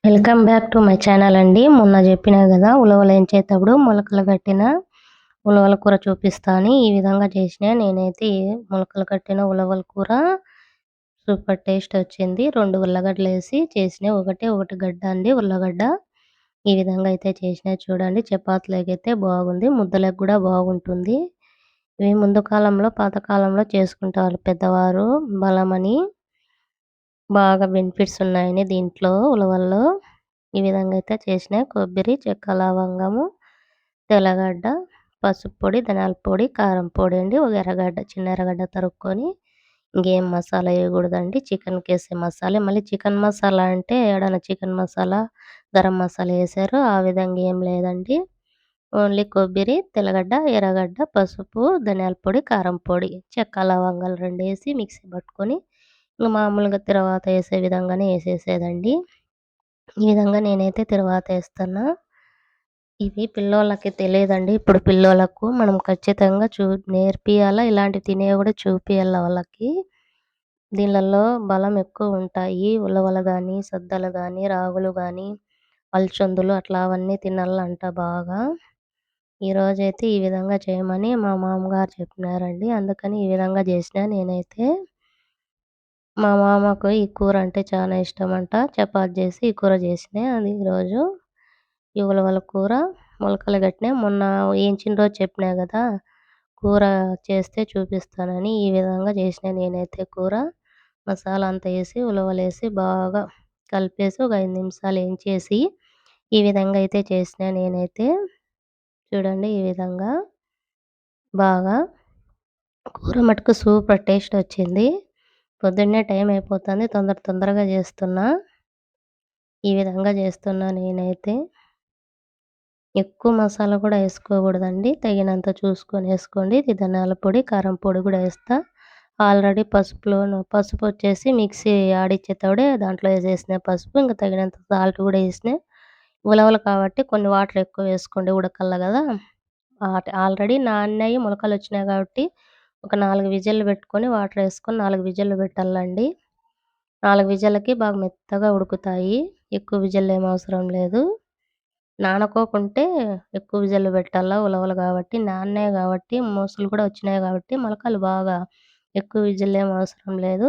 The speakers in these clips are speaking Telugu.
Welcome back to my channel అండి. మొన్న చెప్పినా కదా ఉలవలు ఎంచేటప్పుడు మొలకలు కట్టిన ఉలవల కూర చూపిస్తా అని. ఈ విధంగా చేసిన నేనైతే మొలకలు కట్టిన ఉలవల కూర సూపర్ టేస్ట్ వచ్చింది. 2 ఉల్లగడ్డలు వేసి చేసిన. ఒకటి గడ్డ అండి ఉల్లగడ్డ. ఈ విధంగా అయితే చేసిన చూడండి. చపాతీలకైతే బాగుంది, ముద్దలకు కూడా బాగుంటుంది. ఇవి ముందు కాలంలో పాత కాలంలో చేసుకుంటారు పెద్దవారు, బలమని. బాగా బెనిఫిట్స్ ఉన్నాయని దీంట్లో ఉలవల్లో. ఈ విధంగా అయితే చేసిన. కొబ్బరి, చెక్క, లవంగము, తెల్లగడ్డ, పసుపు పొడి, ధనియాల పొడి, కారం పొడి అండి. ఒక ఎర్రగడ్డ, చిన్న ఎర్రగడ్డ తరుక్కొని. ఇంకేం మసాలా వేయకూడదండి. చికెన్కి వేసే మసాలా. మళ్ళీ చికెన్ మసాలా అంటే ఏడైనా చికెన్ మసాలా, గరం మసాలా వేసారు, ఆ విధంగా ఏం లేదండి. ఓన్లీ కొబ్బరి, తెల్లగడ్డ, ఎర్రగడ్డ, పసుపు, ధనియాల పొడి, కారం పొడి, చెక్క, లవంగాలు 2 వేసి మిక్సీ పట్టుకొని మామూలుగా తర్వాత వేసే విధంగానే వేసేసేదండి. ఈ విధంగా నేనైతే తర్వాత వేస్తున్నా. ఇది పిల్లోళ్ళకి తెలియదండి. ఇప్పుడు పిల్లోళ్ళకు మనం ఖచ్చితంగా నేర్పియాలా. ఇలాంటివి తినేవి కూడా చూపియాల వాళ్ళకి. దీనిలలో బలం ఎక్కువ ఉంటాయి. ఉలవలు కానీ, సద్దలు కానీ, రాగులు కానీ, అలసందలు అట్లా అవన్నీ తినాలంట బాగా. ఈరోజైతే ఈ విధంగా చేయమని మా మామగారు చెప్పినారండి. అందుకని ఈ విధంగా చేసిన నేనైతే. మా మామకు ఈ కూర అంటే చాలా ఇష్టమంట. చపాతీ చేసి ఈ కూర చేసిన. అది ఈరోజు ఈ ఉలవల కూర మొలకలు కట్టిన. మొన్న ఏంచిన రోజు చెప్పినా కదా కూర చేస్తే చూపిస్తానని. ఈ విధంగా చేసిన నేనైతే కూర. మసాలా అంతా వేసి ఉలవలేసి బాగా కలిపేసి ఒక 5 నిమిషాలు ఏంచేసి ఈ విధంగా అయితే చేసిన నేనైతే. చూడండి ఈ విధంగా బాగా కూర మటుకు సూపర్ టేస్ట్ వచ్చింది. పొద్దున్నే టైం అయిపోతుంది, తొందరగా చేస్తున్నా. ఈ విధంగా చేస్తున్నా నేనైతే. ఎక్కువ మసాలా కూడా వేసుకోకూడదండి. తగినంత చూసుకొని వేసుకోండి. ఇది ధనియాల పొడి, కారం పొడి కూడా వేస్తా. ఆల్రెడీ పసుపు వచ్చేసి మిక్సీ ఆడిచ్చేటప్పుడే దాంట్లో వేసేసిన పసుపు. ఇంకా తగినంత సాల్ట్ కూడా వేసిన. ఉలవలు కాబట్టి కొన్ని వాటర్ ఎక్కువ వేసుకోండి, ఉడకల్ల కదా. ఆల్రెడీ నానినాయి, మొలకలు వచ్చినాయి కాబట్టి ఒక 4 విజిల్లు పెట్టుకొని వాటర్ వేసుకొని 4 విజిల్లు పెట్టాలండి. 4 విజిల్లకి బాగా మెత్తగా ఉడుకుతాయి. ఎక్కువ విజిల్లు ఏం అవసరం లేదు. నానకోకుంటే ఎక్కువ విజిల్లు పెట్టాలా ఉలవలు కాబట్టి. నానినాయి కాబట్టి, మోసులు కూడా వచ్చినాయి కాబట్టి మొలకలు బాగా ఎక్కువ విజిల్లు ఏం అవసరం లేదు.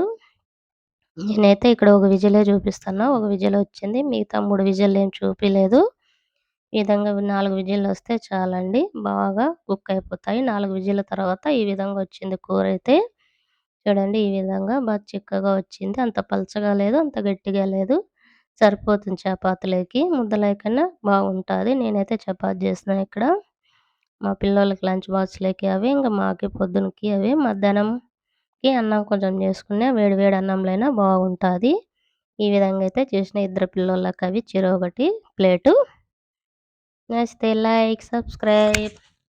నేనైతే ఇక్కడ ఒక విజిలే చూపిస్తున్నా. ఒక విజిల్ వచ్చింది. మిగతా 3 విజిల్లు ఏం చూపిలేదు. ఈ విధంగా 4 విజిల్లు వస్తే చాలండి. బాగా కుక్ అయిపోతాయి. 4 విజిల్ల తర్వాత ఈ విధంగా వచ్చింది కూర అయితే. చూడండి ఈ విధంగా బాగా చిక్కగా వచ్చింది. అంత పలచగా లేదు, అంత గట్టిగా లేదు. సరిపోతుంది చపాతీలోకి, ముద్దలేకన్నా బాగుంటుంది. నేనైతే చపాతీ చేసిన ఇక్కడ. మా పిల్లోళ్ళకి లంచ్ బాక్స్‌లోకి అవి, ఇంకా మాకి పొద్దునకి అవి. మధ్యాహ్నంకి అన్నం కొంచెం చేసుకున్నా, వేడి వేడి అన్నంలో అయినా బాగుంటుంది. ఈ విధంగా అయితే చేసిన. ఇద్దరు పిల్లోళ్ళకి అవి చెరొకటి ప్లేటు. నచ్చితే లైక్, సబ్స్క్రైబ్.